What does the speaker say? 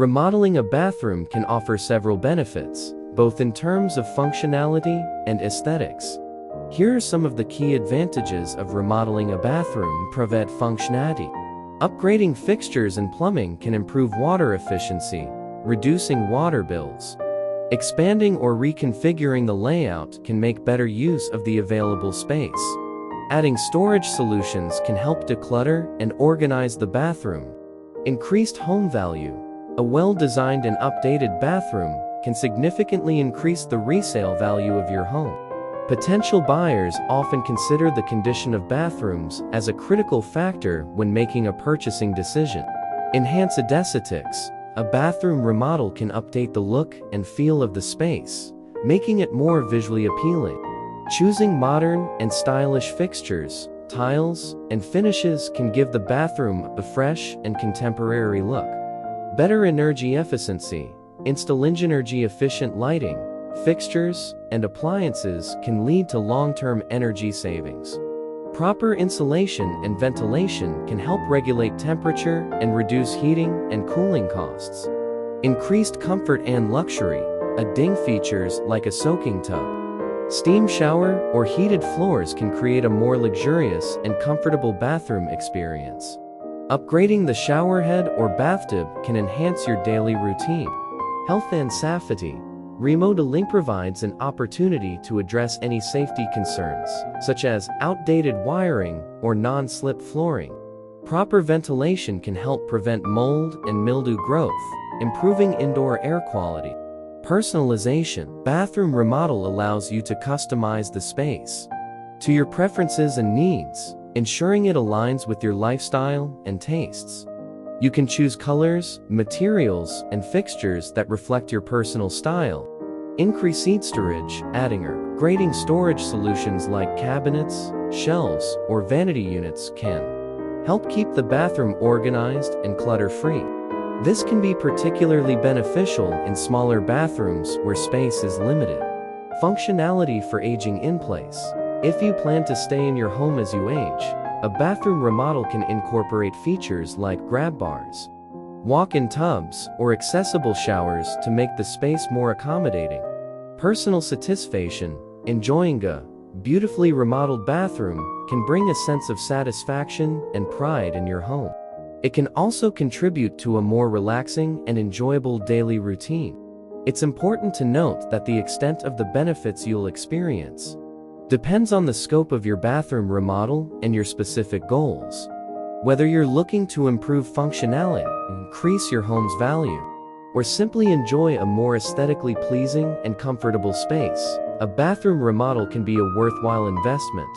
Remodeling a bathroom can offer several benefits, both in terms of functionality and aesthetics. Here are some of the key advantages of remodeling a bathroom. Renovate functionality. Upgrading fixtures and plumbing can improve water efficiency, reducing water bills. Expanding or reconfiguring the layout can make better use of the available space. Adding storage solutions can help declutter and organize the bathroom. Increased home value. A well-designed and updated bathroom can significantly increase the resale value of your home. Potential buyers often consider the condition of bathrooms as a critical factor when making a purchasing decision. Enhance aesthetics. A bathroom remodel can update the look and feel of the space, making it more visually appealing. Choosing modern and stylish fixtures, tiles, and finishes can give the bathroom a fresh and contemporary look. Better energy efficiency. Installing energy-efficient lighting, fixtures, and appliances can lead to long-term energy savings. Proper insulation and ventilation can help regulate temperature and reduce heating and cooling costs. Increased comfort and luxury. Adding features like a soaking tub, steam shower, or heated floors can create a more luxurious and comfortable bathroom experience. Upgrading the shower head or bathtub can enhance your daily routine. Health and safety. Remodeling provides an opportunity to address any safety concerns, such as outdated wiring or non-slip flooring. Proper ventilation can help prevent mold and mildew growth, improving indoor air quality. Personalization. Bathroom remodel allows you to customize the space to your preferences and needs, ensuring it aligns with your lifestyle and tastes. You can choose colors, materials, and fixtures that reflect your personal style. Increase seat storage. Adding or upgrading storage solutions like cabinets, shelves, or vanity units can help keep the bathroom organized and clutter-free. This can be particularly beneficial in smaller bathrooms where space is limited. Functionality for aging in place. If you plan to stay in your home as you age, a bathroom remodel can incorporate features like grab bars, walk-in tubs, or accessible showers to make the space more accommodating. Personal satisfaction. Enjoying a beautifully remodeled bathroom can bring a sense of satisfaction and pride in your home. It can also contribute to a more relaxing and enjoyable daily routine. It's important to note that the extent of the benefits you'll experience depends on the scope of your bathroom remodel and your specific goals. Whether you're looking to improve functionality, increase your home's value, or simply enjoy a more aesthetically pleasing and comfortable space, a bathroom remodel can be a worthwhile investment.